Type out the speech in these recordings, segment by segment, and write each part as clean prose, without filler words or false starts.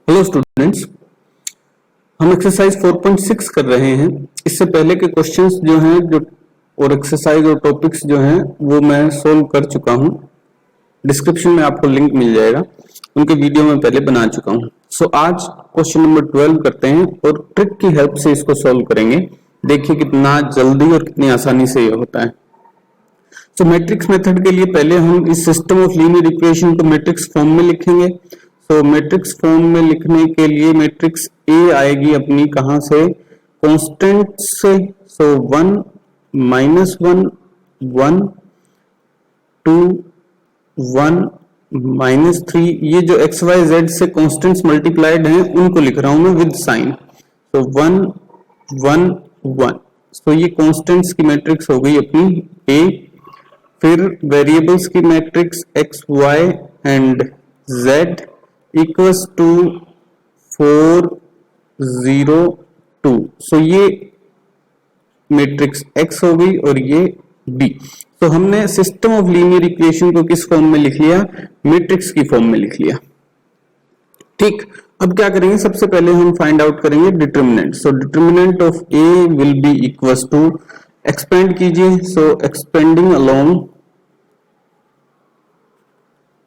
Hello students, हम exercise 4.6 कर रहे हैं। इससे पहले के क्वेश्चंस जो हैं और एक्सरसाइज और टॉपिक्स जो हैं वो मैं सोल्व कर चुका हूं। डिस्क्रिप्शन में आपको लिंक मिल जाएगा, उनके वीडियो मैं पहले बना चुका हूं। सो आज क्वेश्चन नंबर 12 करते हैं और ट्रिक की हेल्प से इसको सोल्व करेंगे। देखिए कितना जल्दी और कितनी आसानी से ये होता है। सो मैट्रिक्स मेथड के लिए पहले हम इस सिस्टम ऑफ लीनियर इक्वेशन को मैट्रिक्स फॉर्म में लिखेंगे। तो मैट्रिक्स फॉर्म में लिखने के लिए मैट्रिक्स ए आएगी अपनी कहां से, कांस्टेंट से। सो 1 -1 1 2 1 -3, ये जो एक्स वाई जेड से कांस्टेंट्स मल्टीप्लाइड हैं उनको लिख रहा हूं मैं विद साइन। तो 1 1 1, तो ये कांस्टेंट्स की मैट्रिक्स हो गई अपनी ए। फिर वेरिएबल्स की matrix X Y and Z equals to 4 0 2। So ये मैट्रिक्स एक्स हो गई और ये बी। तो हमने सिस्टम ऑफ लीनियर इक्वेशन को किस फॉर्म में लिख लिया, मैट्रिक्स की फॉर्म में लिख लिया। ठीक, अब क्या करेंगे, सबसे पहले हम फाइंड आउट करेंगे determinant. So determinant of A will be equals to, expand कीजिए। सो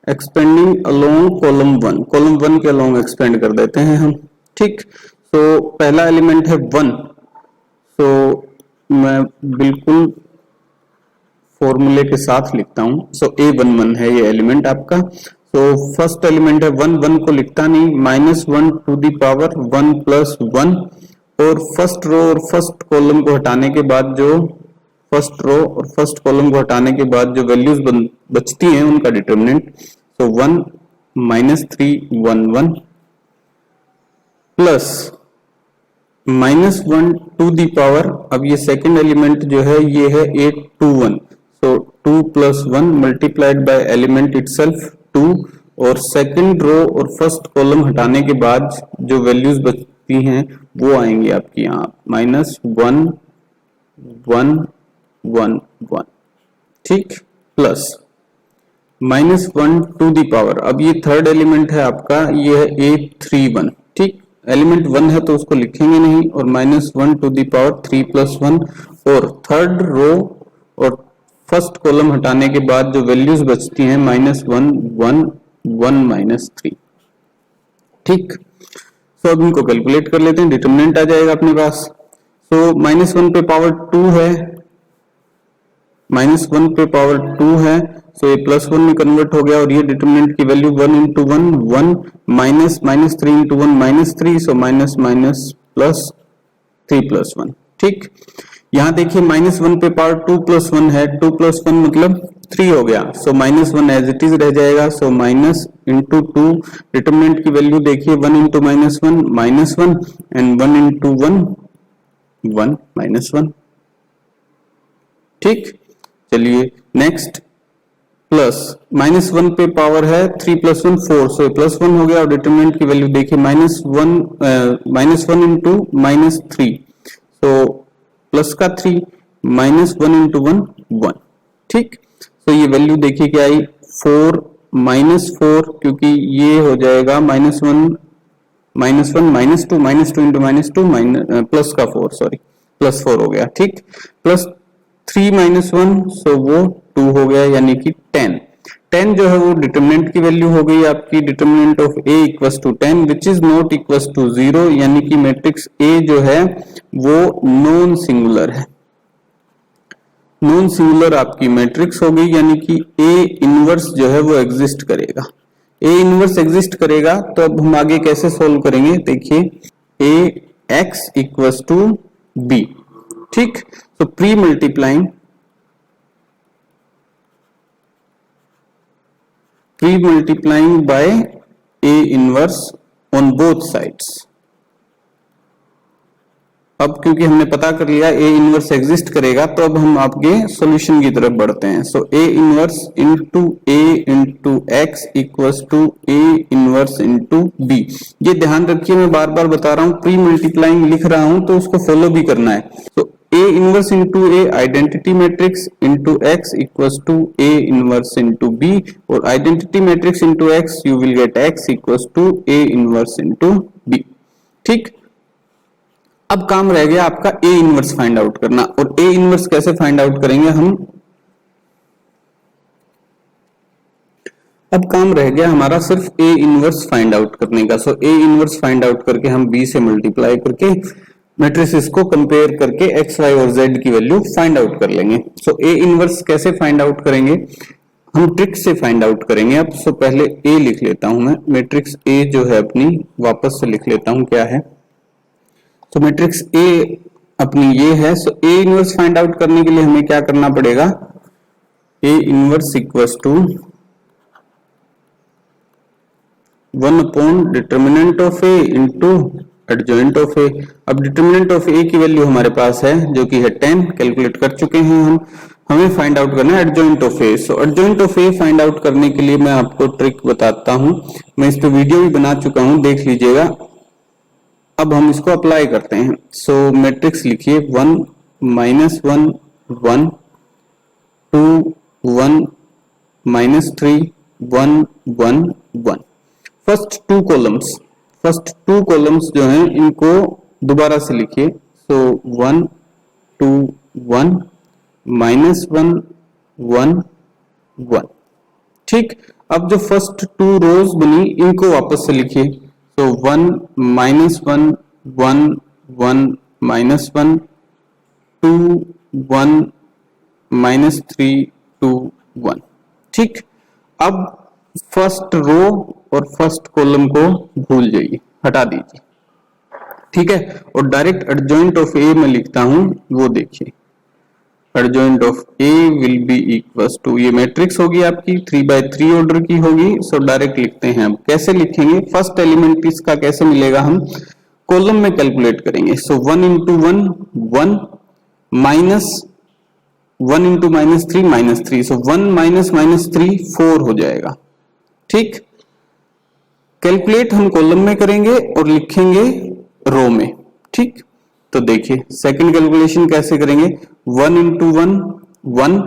एक्सपेंडिंग अलोंग कॉलम 1 के अलोंग एक्सपेंड कर देते हैं हम। ठीक, तो पहला एलिमेंट है 1। तो मैं बिल्कुल फॉर्मूले के साथ लिखता हूं। सो A11 है ये एलिमेंट आपका। तो फर्स्ट एलिमेंट है 1, 1 को लिखता नहीं, -1 टू द पावर 1 + 1। और फर्स्ट रो और फर्स्ट कॉलम को हटाने के बाद जो वैल्यूज बचती हैं उनका determinant. So 1 -3 1 1 plus -1 to the power, अब ये सेकंड एलिमेंट जो है ये है 8 2 1। सो 2 + 1 मल्टीप्लाइड बाय एलिमेंट इटसेल्फ 2। और सेकंड रो और फर्स्ट कॉलम हटाने के बाद जो वैल्यूज बचती हैं वो आएंगी आपकी यहाँ -1 1 1 1। ठीक, प्लस -1 टू दी पावर, अब ये थर्ड एलिमेंट है आपका, ये है 8 3 1। ठीक, एलिमेंट 1 है तो उसको लिखेंगे नहीं, और -1 टू दी पावर 3 + 1। और थर्ड रो और फर्स्ट कॉलम हटाने के बाद जो वैल्यूज बचती हैं -1 1 1 -3। ठीक, तो अब इनको कैलकुलेट कर लेते हैं। डिटर्मिनेंट आ जाएगा अपने पास। तो -1 पे पावर 2 है, -1 पे पावर 2 है, सो ये +1 में कन्वर्ट हो गया। और ये डिटर्मिनेंट की वैल्यू 1 × 1 1 -3 × 1 -3। सो -+3 + 1। ठीक, यहां देखिए -1 पे पावर 2 + 1 है, 2 + 1 मतलब 3 हो गया। सो -1 एज इट इज रह जाएगा। सो माइनस इंटू 2, डिटर्मिनेंट की वैल्यू देखिए 1 × -1 एंड 1 × 1 1 ठीक, चलिए नेक्स्ट। प्लस -1 पे पावर है 3 + 1 4, सो +1 हो गया। और डिटर्मिनेंट की वैल्यू देखिए -1 × -3, सो प्लस का 3 -1 × 1 1। ठीक, तो ये वैल्यू देखिए क्या आई 4 -4, क्योंकि ये हो जाएगा -1 -2 × -2 प्लस का 4, सॉरी +4 हो गया। ठीक, प्लस 3 -1, सो वो 2 हो गया, यानी कि 10 जो है वो डिटर्मिनेंट की वैल्यू हो गई आपकी। Determinant of A = 10 which is not equal to 0, यानी कि मैट्रिक्स A जो है वो नॉन सिंगुलर है। नॉन सिंगुलर आपकी मैट्रिक्स हो गई, यानी कि A इनवर्स जो है वो एग्जिस्ट करेगा। A इनवर्स एग्जिस्ट करेगा, तो अब हम आगे कैसे सोल्व करेंगे, देखिए AX = B। ठीक, तो pre multiplying by A inverse on both sides. अब क्योंकि हमने पता कर लिया A इनवर्स एग्जिस्ट करेगा, तो अब हम आपके सॉल्यूशन की तरफ बढ़ते हैं। सो A inverse × A × X = A inverse × B। ये ध्यान रखिए, मैं बार बार बता रहा हूं, प्री मल्टीप्लाइंग लिख रहा हूं तो उसको फॉलो भी करना है। तो A inverse into A identity matrix into X equals to A inverse into B, or identity matrix into X you will get X equals to A inverse into B. ठीक, अब काम रह गया आपका A इनवर्स फाइंड आउट करना, और A inverse कैसे find out करेंगे हम, अब काम रह गया हमारा सिर्फ A इनवर्स फाइंड आउट करने का। सो A इनवर्स फाइंड आउट करके हम B से मल्टीप्लाई करके मैट्रिसेस को कंपेयर करके x, y और z की वैल्यू फाइंड आउट कर लेंगे। सो A इनवर्स कैसे फाइंड आउट करेंगे, हम ट्रिक से फाइंड आउट करेंगे। अब सो पहले A लिख लेता हूं मैं, मैट्रिक्स A जो है अपनी वापस से लिख लेता हूं क्या है। तो मैट्रिक्स A अपनी ये है। So A inverse find out करने के लिए हमें क्या करना पड़ेगा, A inverse equals to 1 upon determinant of A into adjoint of A। अब डिटर्मिनेंट ऑफ A की वैल्यू हमारे पास है जो कि है 10, कैलकुलेट कर चुके हैं हम, हमें फाइंड आउट करना है adjoint of A। So adjoint of A find out करने के लिए मैं आपको ट्रिक बताता हूं, मैं इस पे वीडियो भी बना चुका हूं, देख लीजिएगा। अब हम इसको अप्लाई करते हैं। सो मैट्रिक्स लिखिए 1 -1 1 2 1 -3 1 1 1। फर्स्ट टू कॉलम्स जो हैं इनको दोबारा से लिखिए। सो 1 2 1 -1 1 1। ठीक, अब जो फर्स्ट टू रोज बनी इनको वापस से लिखिए। सो 1 -1 1 1 -1 2 1 -3 2 1। ठीक, अब फर्स्ट रो और फर्स्ट कॉलम को भूल जाइए, हटा दीजिए। ठीक है, और डायरेक्ट एडजॉइंट ऑफ ए में लिखता हूं, वो देखिए adjoint of A will be equals to, ये मैट्रिक्स होगी आपकी 3x3 ऑर्डर की होगी। सो डायरेक्ट लिखते हैं। अब कैसे लिखेंगे, फर्स्ट एलिमेंट इसका कैसे मिलेगा, हम कॉलम में कैलकुलेट करेंगे। सो 1 इंटू 1 1 माइनस 1 इंटू -3 -3। सो 1 -3 4 हो जाएगा। ठीक, कैलकुलेट हम कॉलम में करेंगे और लिखेंगे रो में। ठीक, तो देखिए सेकंड कैलकुलेशन कैसे करेंगे, 1 इंटू 1 1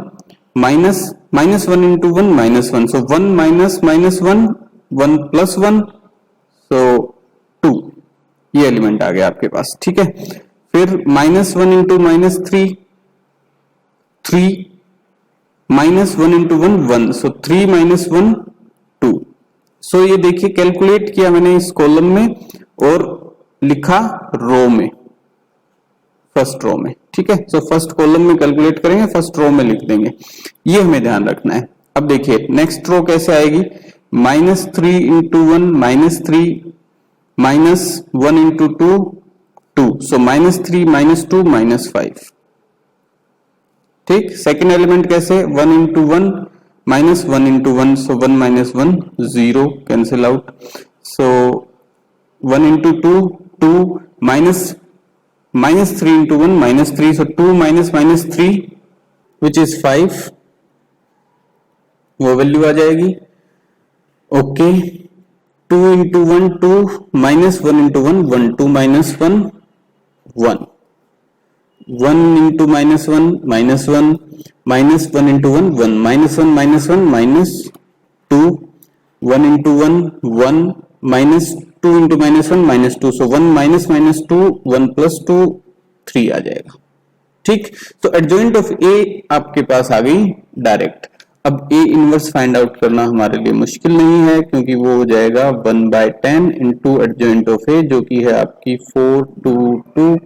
माइनस 1 इंटू 1 -1। सो 1 माइनस -1 1 प्लस 1, सो 2, ये एलिमेंट आ गया आपके पास। ठीक है, फिर -1 इंटू -3 3 -1 इंटू 1 1। सो 3 -1 2। सो ये देखिए कैलकुलेट किया मैंने इस कॉलम में और लिखा रो में, फर्स्ट रो में। ठीक है, सो फर्स्ट कॉलम में कैलकुलेट करेंगे, फर्स्ट रो में लिख देंगे, ये हमें ध्यान रखना है। अब देखिए नेक्स्ट रो कैसे आएगी, -3 इंटू 1 -3 -1 इंटू 2 2। सो -3 -2 -5। ठीक, सेकेंड एलिमेंट कैसे, 1 into 1 -1 into 1। So 1 -1 0, cancel out. So 1 into 2 2 -3 into 1 -3। So 2 -3 which is 5, वो वैल्यू आ जाएगी। Okay, 2 into 1 2 -1 into 1 1 2 -1 1 1 into -1 -1 -1 into 1 1 -1 -1 -2 1 into 1 1 -2 into -1 -2। सो 1 -2 1 प्लस 2 3 आ जाएगा। ठीक, तो एडजॉइंट ऑफ ए आपके पास आ गई डायरेक्ट। अब ए इनवर्स फाइंड आउट करना हमारे लिए मुश्किल नहीं है, क्योंकि वो हो जाएगा 1/10 इंटू एडजॉइंट ऑफ ए, जो कि है आपकी 4 2 2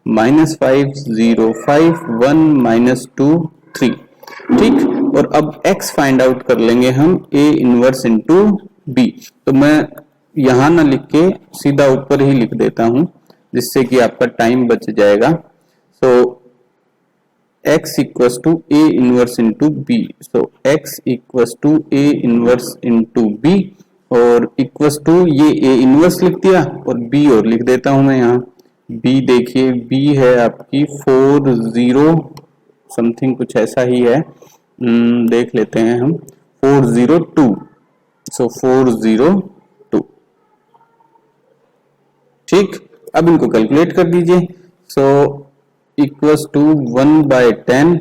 -5 0 5 1 -2 3। ठीक, और अब x फाइंड आउट कर लेंगे हम a इनवर्स इंटू बी। तो मैं यहां ना लिख के सीधा ऊपर ही लिख देता हूं, जिससे कि आपका टाइम बच जाएगा। So x equals to a inverse into B. So x equals to a inverse into B, और इक्वल्स टू ये a इनवर्स लिख दिया और b और लिख देता हूं मैं यहाँ। b देखिए, b है आपकी 4 0 समथिंग, कुछ ऐसा ही है, देख लेते हैं हम, 402। सो 402। ठीक, अब इनको कैलकुलेट कर दीजिए। सो इक्वल्स टू 1/10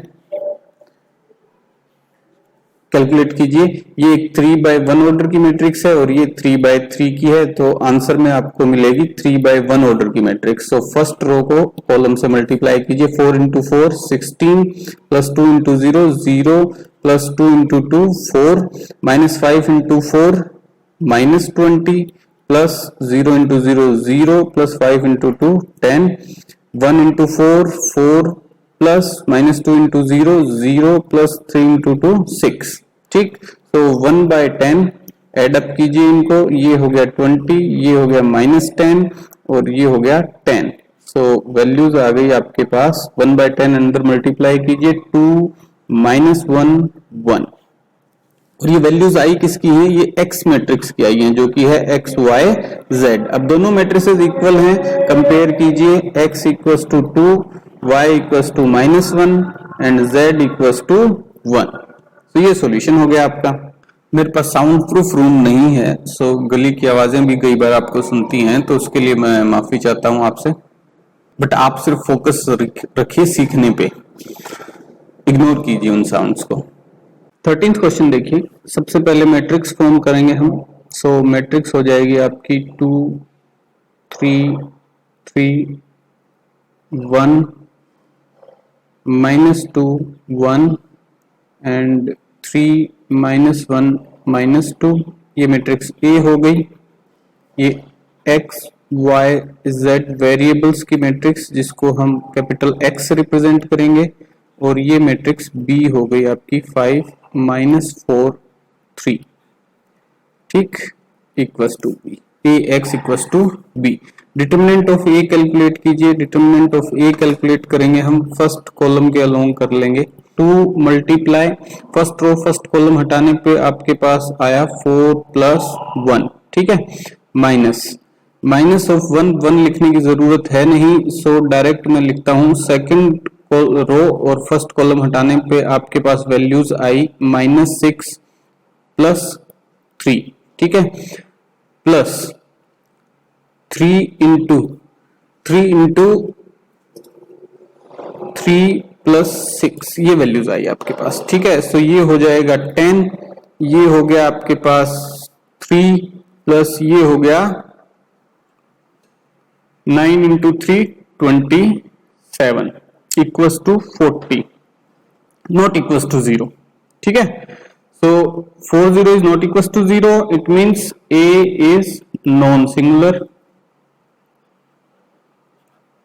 कैलकुलेट कीजिए। ये 3/1 ऑर्डर की मैट्रिक्स है और ये 3/3 की है, तो आंसर में आपको मिलेगी 3/1 ऑर्डर की मैट्रिक्स। तो फर्स्ट रो को कॉलम से मल्टीप्लाई कीजिए, 4 × 4 16 plus 2 × 0 0 plus 2 × 2 4 minus 5 × 4 minus 20 plus 0 × 0 0 plus 5 × 2 10 1 × 4 4 plus minus 2 × 0 0 plus 3 × 2 6। ठीक, तो 1/10 एड अप कीजिए इनको, ये हो गया 20, ये हो गया -10 और ये हो गया 10। सो वैल्यूज आ गई आपके पास। 1/10 अंदर मल्टीप्लाई कीजिए, 2 -1 1 और ये वैल्यूज आई किसकी हैं? ये एक्स मैट्रिक्स की आई हैं, जो कि है एक्स वाई जेड। अब दोनों मैट्रिसेस इक्वल हैं, कंपेयर कीजिए। x equals to 2, y equals to -1 and z equals to 1। तो ये सॉल्यूशन हो गया आपका। मेरे पास साउंड प्रूफ रूम नहीं है, सो गली की आवाजें भी कई बार आपको सुनती हैं, तो उसके लिए मैं माफी चाहता हूं आपसे। बट आप सिर्फ फोकस रखिए सीखने पे, इग्नोर कीजिए उन साउंड्स को। 13th क्वेश्चन देखिए। सबसे पहले मैट्रिक्स फॉर्म करेंगे हम। सो मैट्रिक्स हो जाएगी आपकी 2 3 3 1 -2 1 एंड 3 -1 -2। ये मैट्रिक्स ए हो गई। ये एक्स वाई जेड वेरिएबल्स की मैट्रिक्स, जिसको हम कैपिटल एक्स से रिप्रेजेंट करेंगे। और ये मैट्रिक्स बी हो गई आपकी 5 -4 3। ठीक, equals to B, A X equals to B. Determinant of A calculate कीजिए। डिटरमिनेंट ऑफ ए कैलकुलेट करेंगे हम, फर्स्ट कॉलम के अलोंग कर लेंगे। 2 multiply first row first column हटाने पे आपके पास आया 4 + 1। ठीक है, माइनस ऑफ 1 लिखने की जरूरत है नहीं, सो डायरेक्ट मैं लिखता हूं सेकंड रो और फर्स्ट कॉलम हटाने पे आपके पास वैल्यूज आई -6 + 3। ठीक है, प्लस 3 × 3 + 6, ये वैल्यूज आई आपके पास। ठीक है, सो ये हो जाएगा 10, ये हो गया आपके पास 3 प्लस ये हो गया 9 × 3 27 equals to 40, not equals to 0। ठीक है, so 40 is not equals to 0, it means A is non singular.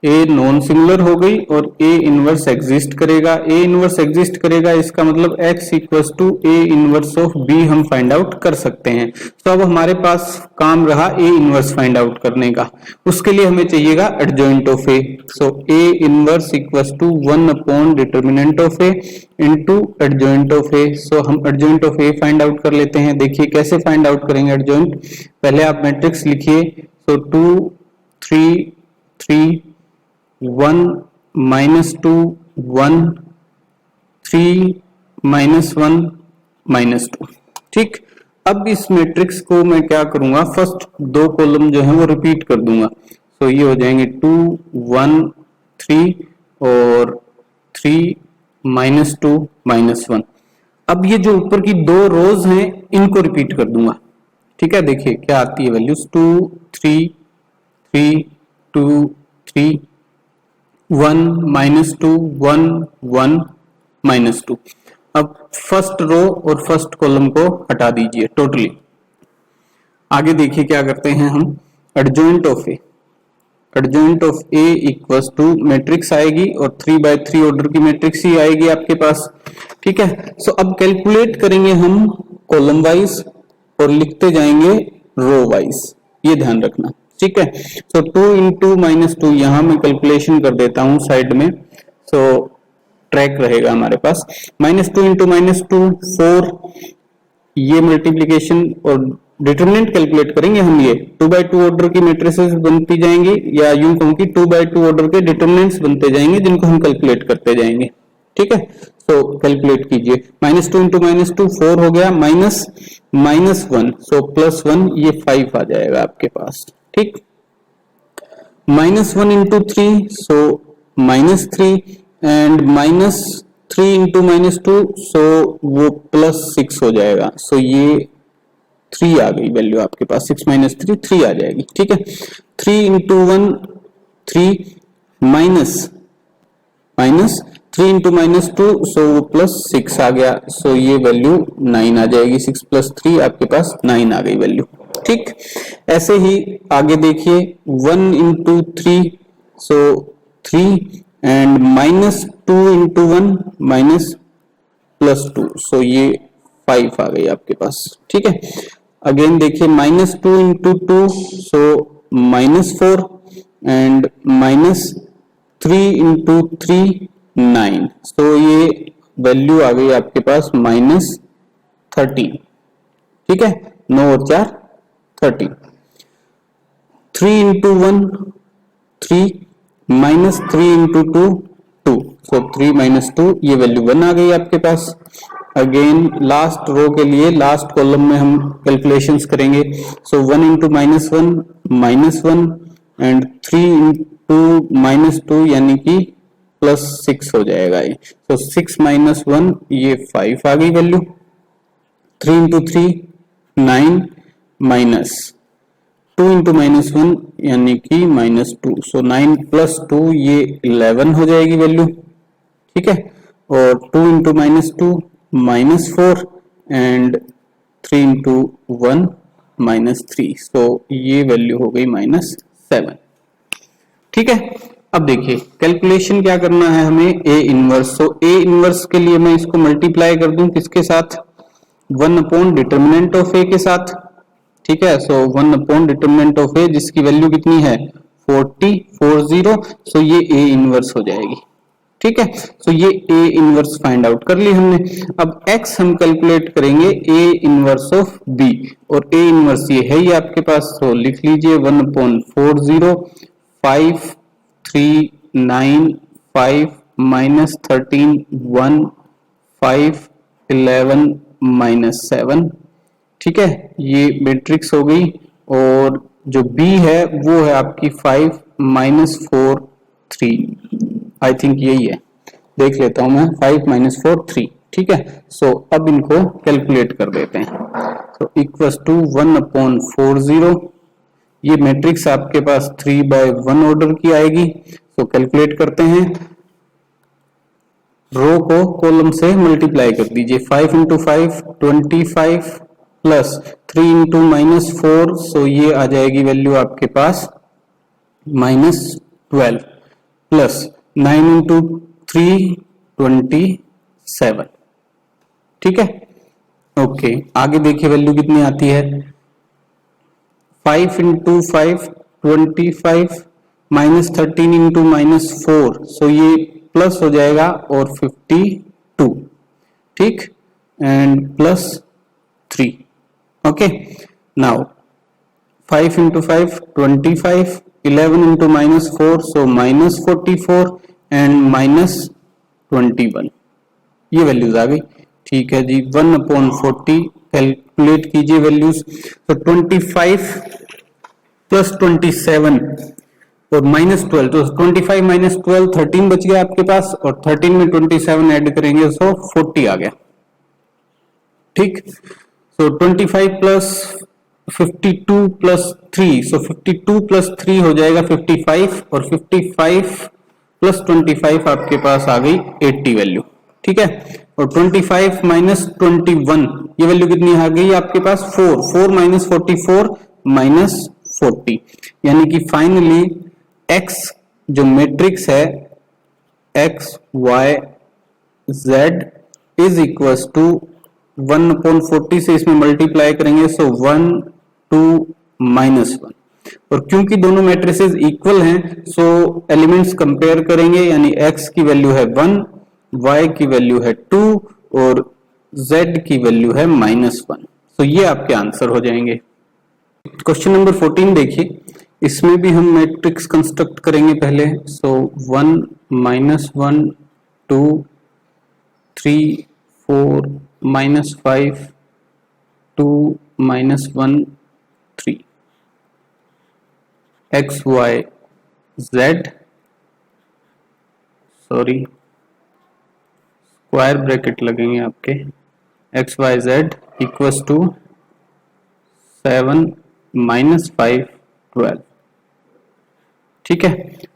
A non singular हो गई और ए इनवर्स एग्जिस्ट करेगा। ए इनवर्स एग्जिस्ट करेगा, इसका मतलब x equals to A inverse of b हम फाइंड आउट कर सकते हैं। तो अब हमारे पास काम रहा ए इनवर्स फाइंड आउट करने का। उसके लिए हमें चाहिएगा adjoint of A. So A inverse equals to 1 determinant of A into adjoint of A. So हम adjoint of A find out कर लेते हैं। देखिए कैसे फाइंड आउट करेंगे एडजॉइंट। पहले आप मैट्रिक्स लिखिए। सो 2 3 3 1 -2 1 3 -1 -2। ठीक, अब इस मैट्रिक्स को मैं क्या करूंगा, फर्स्ट 2 कॉलम जो है वो रिपीट कर दूंगा। सो ये हो जाएंगे 2 1 3 और 3 -2 -1। अब ये जो ऊपर की 2 रोज हैं इनको रिपीट कर दूंगा। ठीक है, देखिए क्या आती है वैल्यूज, 2 3 3 2 3 1 -2 1 1 -2। अब फर्स्ट रो और फर्स्ट कॉलम को हटा दीजिए टोटली। आगे देखिए क्या करते हैं हम, adjoint of A. Adjoint of A equals to matrix आएगी और 3/3 ऑर्डर की मैट्रिक्स ही आएगी आपके पास। ठीक है, सो अब कैलकुलेट करेंगे हम कॉलम वाइज और लिखते जाएंगे रो वाइज, ये ध्यान रखना। ठीक है, सो 2 × -2 यहां मैं कैलकुलेशन कर देता हूं साइड में, सो ट्रैक रहेगा हमारे पास। -2 × -2 4, ये मल्टीप्लीकेशन और डिटरमिनेंट कैलकुलेट करेंगे हम। ये 2/2 ऑर्डर की मैट्रिसेस बनती जाएंगी, या यूं कहूं कि 2/2 ऑर्डर के डिटरमिनेंट्स बनते जाएंगे जिनको हम कैलकुलेट करते जाएंगे। ठीक है, सो कैलकुलेट कीजिए। -2 × -2 4 हो गया, -1 सो +1 ये 5 आ जाएगा आपके पास। ठीक, -1 × 3 सो -3 एंड -3 इंटू -2, सो वो +6 हो जाएगा। सो ये 3 आ गई वैल्यू आपके पास, 6 - 3 3 आ जाएगी। ठीक है, 3 इंटू 1 3 माइनस 3 इंटू -2, सो वो +6 आ गया। सो ये वैल्यू 9 आ जाएगी। 6 + 3 आपके पास 9 आ गई वैल्यू। ठीक, ऐसे ही आगे देखिए 1 into 3, so 3 and -2 into 1 +2, so ये 5 आ गई आपके पास। ठीक है, अगेन देखिए -2 इंटू 2, सो -4 एंड -3 इंटू 3 9, सो ये वैल्यू आ गई आपके पास -13। ठीक है, 9 और 4 13। 3 इंटू 1 3 -3 इंटू 2 2, सो 3 - 2, ये वैल्यू 1 आ गई आपके पास। अगेन लास्ट रो के लिए लास्ट कॉलम में हम कैलकुलेशंस करेंगे। सो 1 इंटू -1 एंड 3 इंटू -2 यानी कि +6 हो जाएगा ये। सो 6 - 1, ये 5 आ गई वैल्यू। 3 इंटू 3 9 माइनस 2 इंटू -1 यानी कि -2, सो 9 + 2 ये 11 हो जाएगी वैल्यू। ठीक है, और 2 इंटू -2 -4 एंड 3 इंटू 1 -3, सो ये वैल्यू हो गई -7। ठीक है, अब देखिए कैलकुलेशन क्या करना है हमें, A inverse. So A inverse के लिए मैं इसको मल्टीप्लाई कर दूं किसके साथ, 1 अपॉन डिटर्मिनेंट ऑफ ए के साथ। ठीक है, सो 1 अपॉन डिटर्मिनेंट ऑफ ए जिसकी वैल्यू कितनी है 40, सो ये ए इनवर्स हो जाएगी। ठीक है, सो ये ए इनवर्स फाइंड आउट कर ली हमने। अब x हम कैलकुलेट करेंगे ए इनवर्स ऑफ b, और ए इनवर्स ये है ही आपके पास, तो लिख लीजिए 1/40 5 3 9 5 -13 1 5 11 -7। ठीक है, ये मैट्रिक्स हो गई, और जो b है वो है आपकी 5 -4 3, आई थिंक यही है, देख लेता हूं मैं, 5 - 4 3। ठीक है, सो अब इनको कैलकुलेट कर देते हैं। तो इक्वल्स टू 1/40, ये मैट्रिक्स आपके पास 3/1 ऑर्डर की आएगी। सो कैलकुलेट करते हैं, रो को कॉलम से मल्टीप्लाई कर दीजिए। 5 × 5 25 प्लस 3 × -4, सो ये आ जाएगी वैल्यू आपके पास -12 प्लस 9 × 3 27। ठीक है, ओके, आगे देखिए वैल्यू कितनी आती है, 5 × 5 25 -13 × -4, सो ये प्लस हो जाएगा और 52। ठीक, and plus 3। Okay, now 5 × 5 25 11 × -4, so -44 and -21, ये वैल्यूज आ गई। ठीक है जी, 1/40 कैलकुलेट कीजिए वैल्यूज। तो 25 प्लस 27 और -12, तो 25 - 12 13 बच गया आपके पास, और 13 में 27 ऐड करेंगे सो 40 आ गया। ठीक, सो 25 प्लस 52 प्लस 3, सो 52 प्लस 3 हो जाएगा 55, और 55 प्लस 25 आपके पास आ गई 80 वैल्यू। ठीक है, और 25 माइनस 21, ये वैल्यू कितनी आ गई आपके पास 4, 4 माइनस 44 माइनस 40, यानी कि फाइनली x जो मैट्रिक्स है x y z is equals to 1/40 से इसमें मल्टीप्लाई करेंगे, सो 1 2 -1, और क्योंकि दोनों मैट्रिसेस इक्वल हैं सो एलिमेंट्स कंपेयर करेंगे, यानी x की वैल्यू है 1, y की वैल्यू है 2 और z की वैल्यू है -1। तो ये आपके आंसर हो जाएंगे। क्वेश्चन नंबर 14 देखिए, इसमें भी हम मैट्रिक्स कंस्ट्रक्ट करेंगे पहले। सो 1 -1 2 3 4 -5 2 -1 3 x y z sorry square bracket लगेंगे आपके, X Y Z equals to 7 minus 5 12। ठीक है,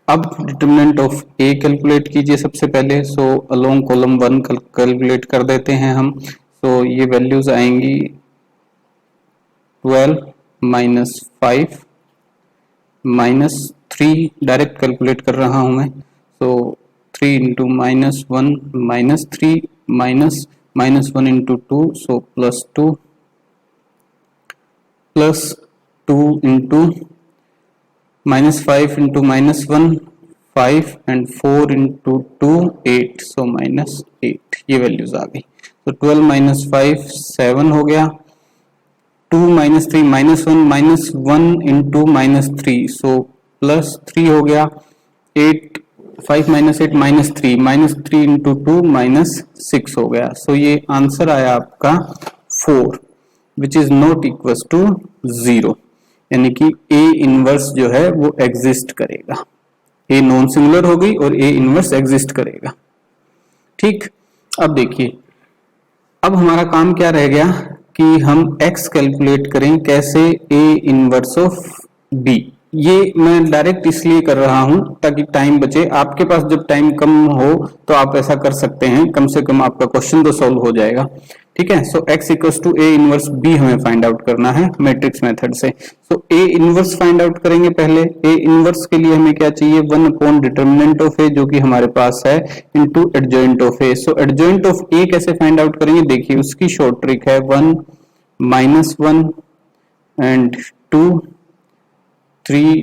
अब डिटरमिनेंट ऑफ ए कैलकुलेट कीजिए सबसे पहले। सो अलोंग कॉलम 1 कैलकुलेट कर देते हैं हम। सो ये वैल्यूज आएंगी 12 माइनस 5 माइनस 3, डायरेक्ट कैलकुलेट कर रहा हूं मैं। सो 3 into minus 1 minus 3 minus minus 1 into 2, so plus 2 plus 2 into minus 5 into minus 1 5 and 4 into 2 8, so minus 8 ये वैल्यूज आ गई। तो 12 minus 5 7 हो गया, 2 minus 3 minus 1 minus 1 into minus 3, so plus 3 हो गया, 8 5 minus 8 minus 3 into 2 minus 6 हो गया। सो ये आंसर आया आपका 4 which is not equals to 0, यानी कि ए इनवर्स जो है वो एग्जिस्ट करेगा। ए नॉन सिंगुलर हो गई और ए इनवर्स एग्जिस्ट करेगा। ठीक, अब देखिए, अब हमारा काम क्या रह गया कि हम x कैलकुलेट करें कैसे, ए इनवर्स ऑफ बी। ये मैं डायरेक्ट इसलिए कर रहा हूं ताकि टाइम बचे। आपके पास जब टाइम कम हो तो आप ऐसा कर सकते हैं, कम से कम आपका क्वेश्चन तो सॉल्व हो जाएगा। ठीक है, so x equals to A inverse B हमें फाइंड आउट करना है मैट्रिक्स मेथड से। So A inverse find out करेंगे पहले। ए इनवर्स के लिए हमें क्या चाहिए, 1 अपॉन डिटरमिनेंट ऑफ ए जो कि हमारे पास है into adjoint of A. So adjoint of A कैसे फाइंड आउट करेंगे, देखिए उसकी शॉर्ट ट्रिक है 1 माइनस 1 एंड 2 3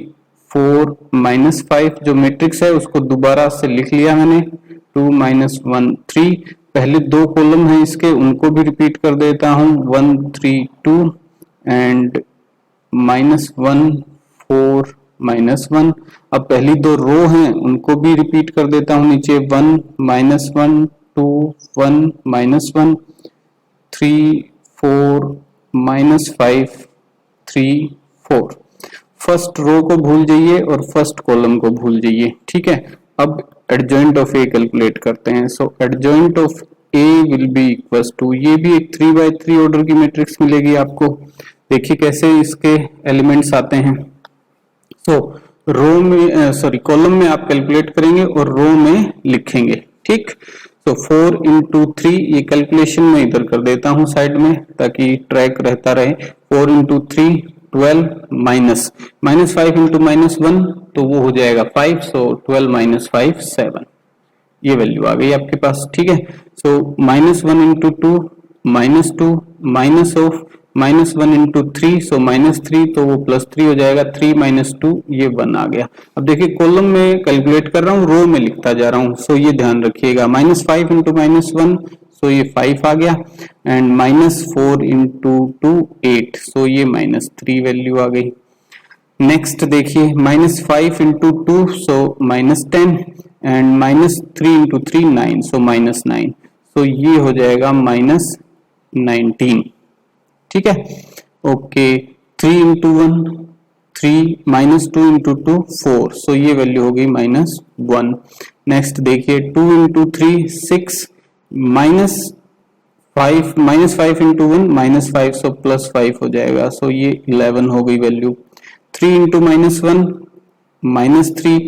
4 माइनस 5। जो मैट्रिक्स है उसको दोबारा से लिख लिया मैंने, 2 माइनस 1 3। पहले दो कॉलम है इसके, उनको भी रिपीट कर देता हूं, 1 3 2 एंड माइनस 1 4 माइनस 1। अब पहली दो रो हैं उनको भी रिपीट कर देता हूं नीचे, 1 minus 1 2 1 minus 1 3 4 minus 5 3 4। First row को भूल जाइए और फर्स्ट कॉलम को भूल जाइए। ठीक है, अब एडजॉइंट ऑफ ए कैलकुलेट करते हैं। So adjoint of A will be equals to, ये भी एक 3x3 ऑर्डर की मैट्रिक्स मिलेगी आपको। देखिए कैसे इसके एलिमेंट्स आते हैं। सो रो में सॉरी कॉलम में आप कैलकुलेट करेंगे और रो में लिखेंगे। ठीक, तो 4 इंटू 3, ये कैलकुलेशन में इधर कर देता हूं साइड में ताकि ट्रैक रहता रहे। 4 इंटू 3 12 माइनस 5 इंटू माइनस 1 तो वो हो जाएगा 5, सो 12 माइनस 5 7, ये वैल्यू आ गई आपके पास। ठीक है, so minus 1 into 2 minus 2 minus of minus 1 into 3, so minus 3 तो वो प्लस 3 हो जाएगा, 3 माइनस 2 ये 1 आ गया। अब देखिए कॉलम में कैलकुलेट कर रहा हूँ, रो में लिखता जा रहा हूँ, सो ये ध्यान रखिएगा। माइनस 5 इंटू माइनस 1, सो ये 5 आ गया एंड माइनस 4 इंटू 2 8, सो ये माइनस 3 वैल्यू आ गई। नेक्स्ट देखिए minus 5 into 2, so minus 10 and minus 3 into 3 9, so minus 9, सो ये हो जाएगा माइनस 19। ठीक है, ओके 3 इंटू 1 3 माइनस 2 इंटू 2 4, सो ये वैल्यू हो गई माइनस 1। नेक्स्ट देखिए 2 into 3 6 minus 5 into 1 minus 5, so plus 5 हो जाएगा, सो ये 11 हो गई value. 3 into minus 1 minus 3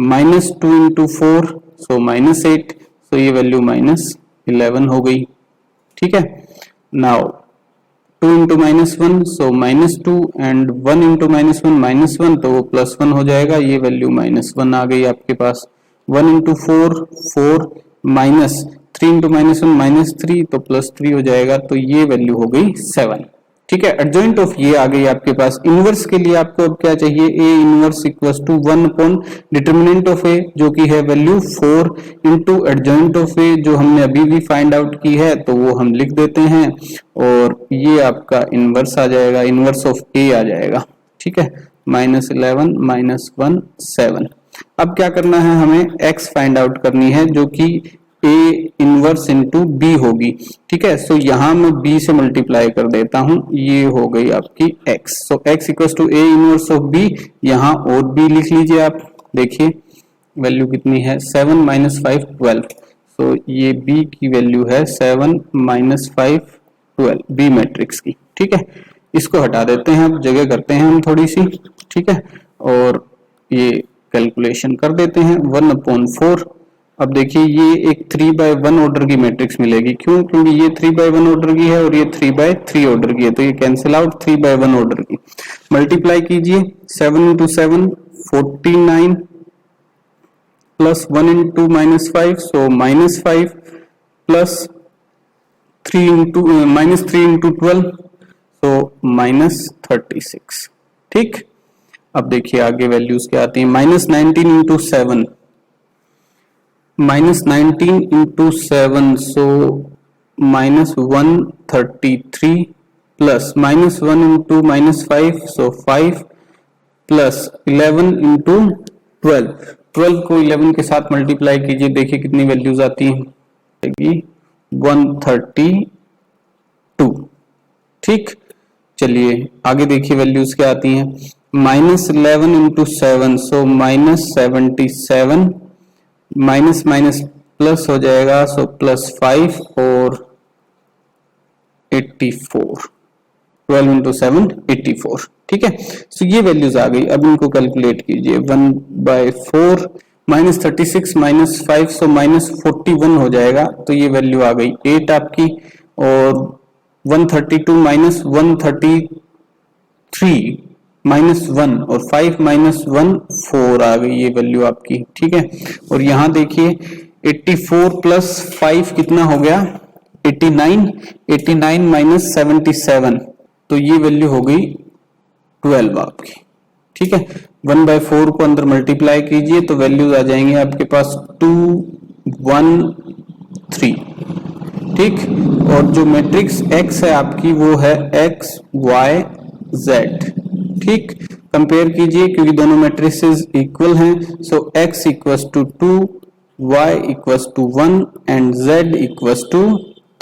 minus 2 into 4, so minus 8, सो ये वैल्यू माइनस 11 हो गई। ठीक है, now 2 into minus 1, so minus 2 and 1 into minus 1 minus 1 तो वो प्लस 1 हो जाएगा, ये वैल्यू माइनस 1 आ गई आपके पास। 1 into 4 4 minus 3 into minus 1 minus 3 तो प्लस 3 हो जाएगा, तो ये वैल्यू हो गई 7। ठीक है, एडजॉइंट ऑफ ये आ गई आपके पास। इनवर्स के लिए आपको अब क्या चाहिए, A inverse equals to 1 upon determinant of A जो कि है value 4 into adjoint of A जो हमने अभी भी फाइंड आउट की है, तो वो हम लिख देते हैं और ये आपका इनवर्स आ जाएगा, इनवर्स ऑफ ए आ जाएगा। ठीक है, माइनस 11 माइनस 1 7। अब क्या करना है, हमें x फाइंड आउट करनी है जो कि a इनवर्स इंटू बी होगी। ठीक है, सो यहां मैं b से मल्टीप्लाई कर देता हूं, ये हो गई आपकी x। So x equals to a inverse of b, यहां और b लिख लीजिए आप। देखिए वैल्यू कितनी है 7 माइनस 5 12। तो ये बी की वैल्यू है 7 माइनस 5 12 बी मैट्रिक्स की। ठीक है, इसको हटा देते हैं, अब जगह करते हैं हम थोड़ी सी। ठीक है, और ये कैलकुलेशन कर देते हैं 1/4। अब देखिए ये एक 3/1 ऑर्डर की मैट्रिक्स मिलेगी। क्यों? क्योंकि ये 3/1 ऑर्डर की है और ये 3/3 ऑर्डर की है, तो ये कैंसिल आउट 3/1 ऑर्डर की। मल्टीप्लाई कीजिए 7 × 7 49 प्लस 1 × -5 सो -5 प्लस 3 × -3 × 12 सो -36। ठीक, अब देखिए आगे वैल्यूज क्या आती है। -19 × 7 -19 × 7 सो -133 प्लस -1 × -5 सो 5 प्लस 11 × 12। 12 को 11 के साथ मल्टीप्लाई कीजिए, देखिए कितनी वैल्यूज आती हैं, 132। ठीक, चलिए आगे देखिए वैल्यूज क्या आती हैं। -11 × 7 सो -77 माइनस माइनस प्लस हो जाएगा, सो +5 और 84। 12 × 7 84। ठीक है, सो ये वैल्यूज आ गई। अब इनको कैलकुलेट कीजिए 1/4 -36 -5 सो -41 हो जाएगा, तो ये वैल्यू आ गई 8 आपकी। और 132 -133 -1 और 5 -1 4 आ गई ये वैल्यू आपकी। ठीक है, और यहाँ देखिए 84 प्लस 5 कितना हो गया 89, 89 - 77, तो ये वैल्यू हो गई 12 आपकी। ठीक है, 1/4 को अंदर मल्टीप्लाई कीजिए तो वैल्यूज आ जाएंगे आपके पास 213। ठीक, और जो मैट्रिक्स x है आपकी वो है x y z। ठीक, कंपेयर कीजिए क्योंकि दोनों मैट्रिसेस इक्वल हैं, सो x = 2, y = 1 एंड z =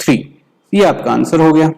3। ये आपका आंसर हो गया।